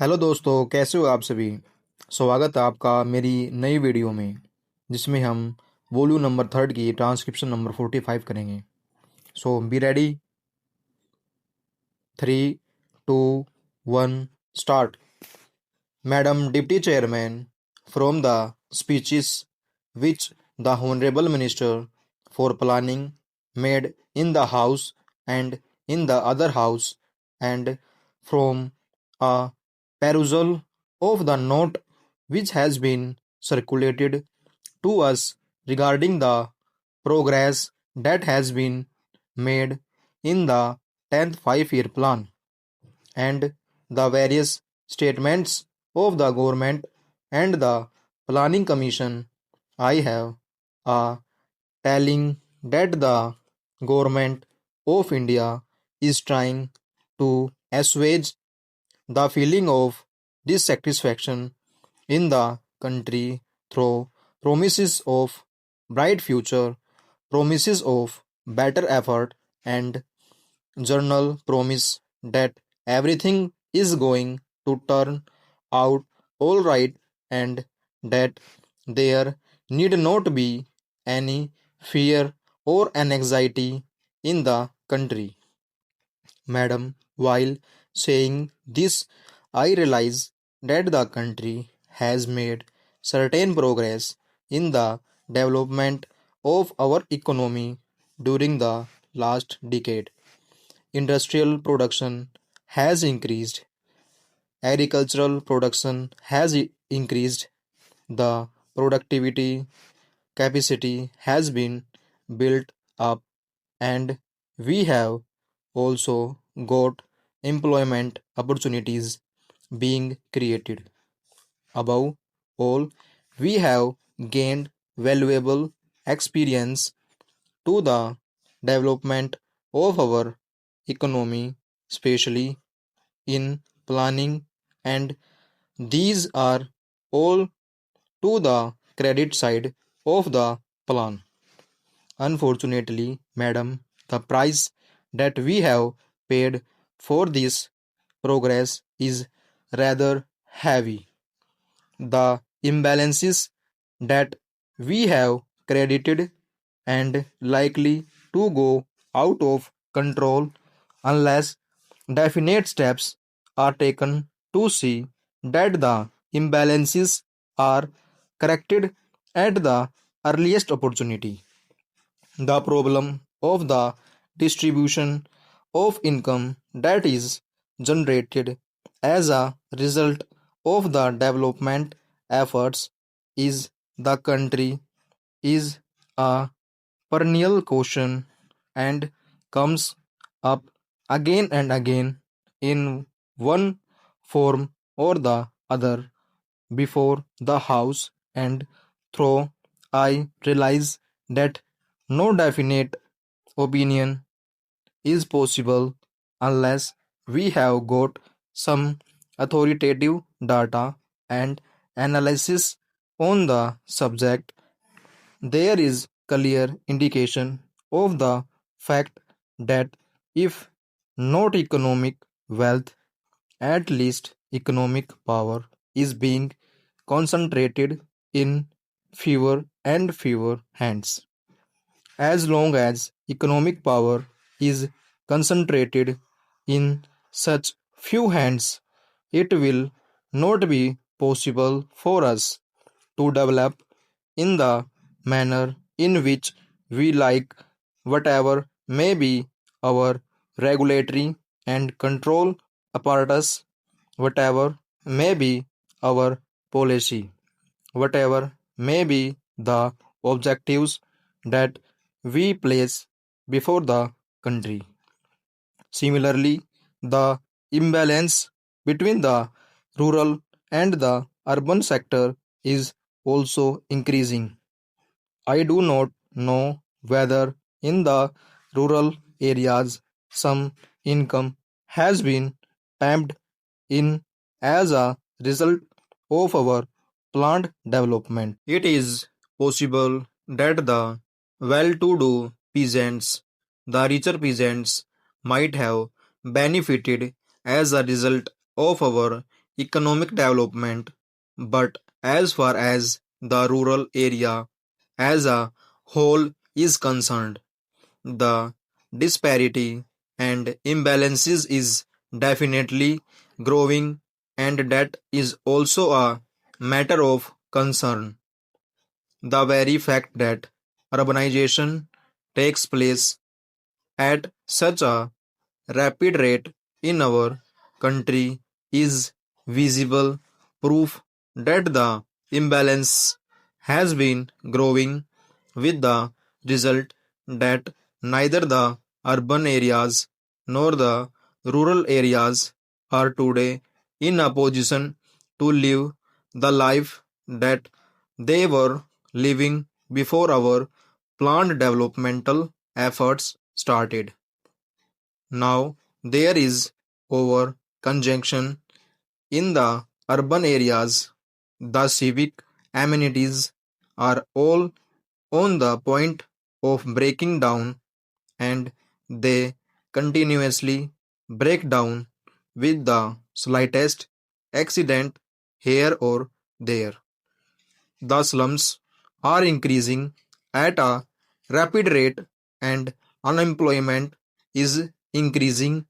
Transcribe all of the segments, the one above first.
Hello दोस्तों, कैसे हो आप सभी। स्वागत है आपका मेरी नई वीडियो में, जिसमें हम वॉल्यूम नंबर 3 की ट्रांसक्रिप्शन नंबर 45 करेंगे। So be ready. 3, 2, 1 start. Madam deputy chairman, from the speeches which the Honorable Minister for Planning made in the House and in the other House, and from a perusal of the note which has been circulated to us regarding the progress that has been made in the 10th 5-year plan and the various statements of the government and the planning commission, I have a telling that the government of India is trying to assuage the feeling of dissatisfaction in the country through promises of bright future, promises of better effort, and journal promise that everything is going to turn out all right and that there need not be any fear or anxiety in the country. Madam, while saying this, I realize that the country has made certain progress in the development of our economy during the last decade. Industrial production has increased, agricultural production has increased, the productivity capacity has been built up, and we have also got employment opportunities being created. Above all, we have gained valuable experience to the development of our economy, especially in planning, and these are all to the credit side of the plan. Unfortunately, madam, the price that we have paid for this progress is rather heavy. The imbalances that we have credited and likely to go out of control unless definite steps are taken to see that the imbalances are corrected at the earliest opportunity. The problem of the distribution of income that is generated as a result of the development efforts is the country is a perennial question and comes up again and again in one form or the other before the house, and through I realize that no definite opinion is possible unless we have got some authoritative data and analysis on the subject. There is clear indication of the fact that if not economic wealth, at least economic power is being concentrated in fewer and fewer hands. As long as economic power is concentrated in such few hands, it will not be possible for us to develop in the manner in which we like, whatever may be our regulatory and control apparatus, whatever may be our policy, whatever may be the objectives that we place before the country. Similarly, the imbalance between the rural and the urban sector is also increasing. I do not know whether in the rural areas some income has been tapped in as a result of our planned development. It is possible that the well to do peasants, the richer peasants, might have benefited as a result of our economic development, but as far as the rural area as a whole is concerned, the disparity and imbalances is definitely growing, and that is also a matter of concern. The very fact that urbanization takes place at such a rapid rate in our country is visible proof that the imbalance has been growing, with the result that neither the urban areas nor the rural areas are today in a position to live the life that they were living before our planned developmental efforts started. Now there is over conjunction in the urban areas. The civic amenities are all on the point of breaking down, and they continuously break down with the slightest accident here or there. The slums are increasing at a rapid rate, and unemployment is increasing.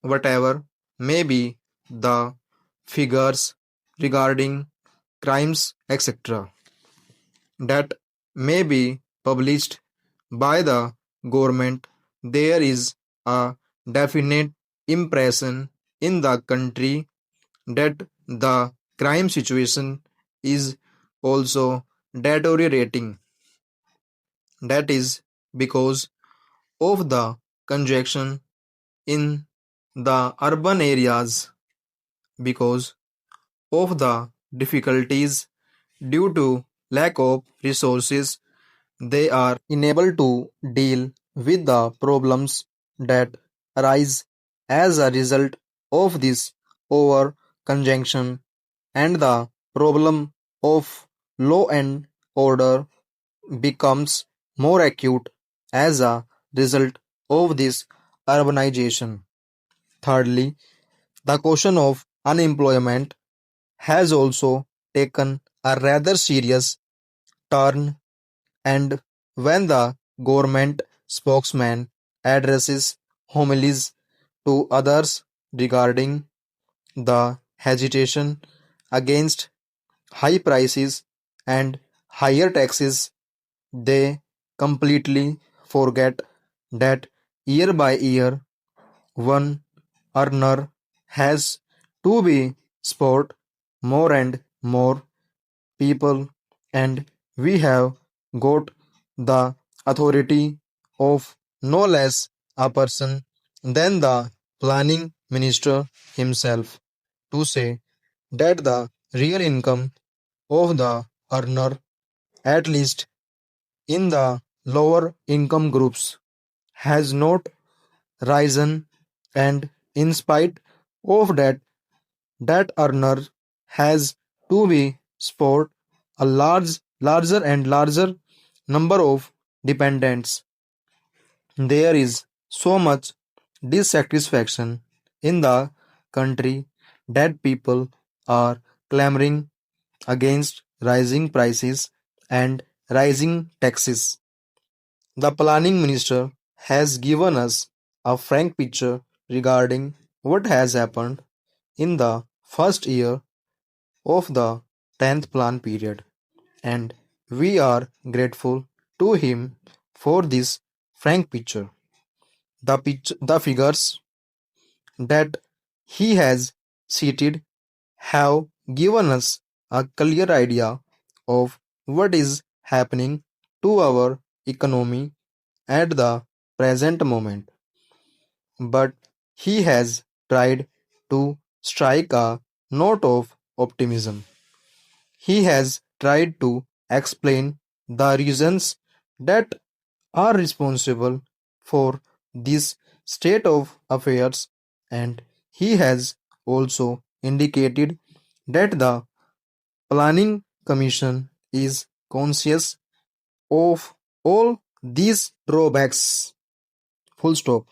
Whatever may be the figures regarding crimes, etc., that may be published by the government, there is a definite impression in the country that the crime situation is also deteriorating. That is because of the congestion in the urban areas, because of the difficulties due to lack of resources. They are unable to deal with the problems that arise as a result of this over conjunction, and the problem of law and order becomes more acute as a result of this urbanization. Thirdly, the question of unemployment has also taken a rather serious turn, and when the government spokesman addresses homilies to others regarding the hesitation against high prices and higher taxes, they completely forget that year by year one earner has to be support more and more people, and we have got the authority of no less a person than the planning minister himself to say that the real income of the earner, at least in the lower income groups, has not risen, and in spite of that, that earner has to be support a larger and larger number of dependents. There is so much dissatisfaction in the country that people are clamoring against rising prices and rising taxes. The planning minister has given us a frank picture regarding what has happened in the first year of the 10th plan period, and we are grateful to him for this frank picture. The figures that he has cited have given us a clear idea of what is happening to our economy at the present moment. But he has tried to strike a note of optimism. He has tried to explain the reasons that are responsible for this state of affairs, and he has also indicated that the Planning Commission is conscious of all these drawbacks. Full stop.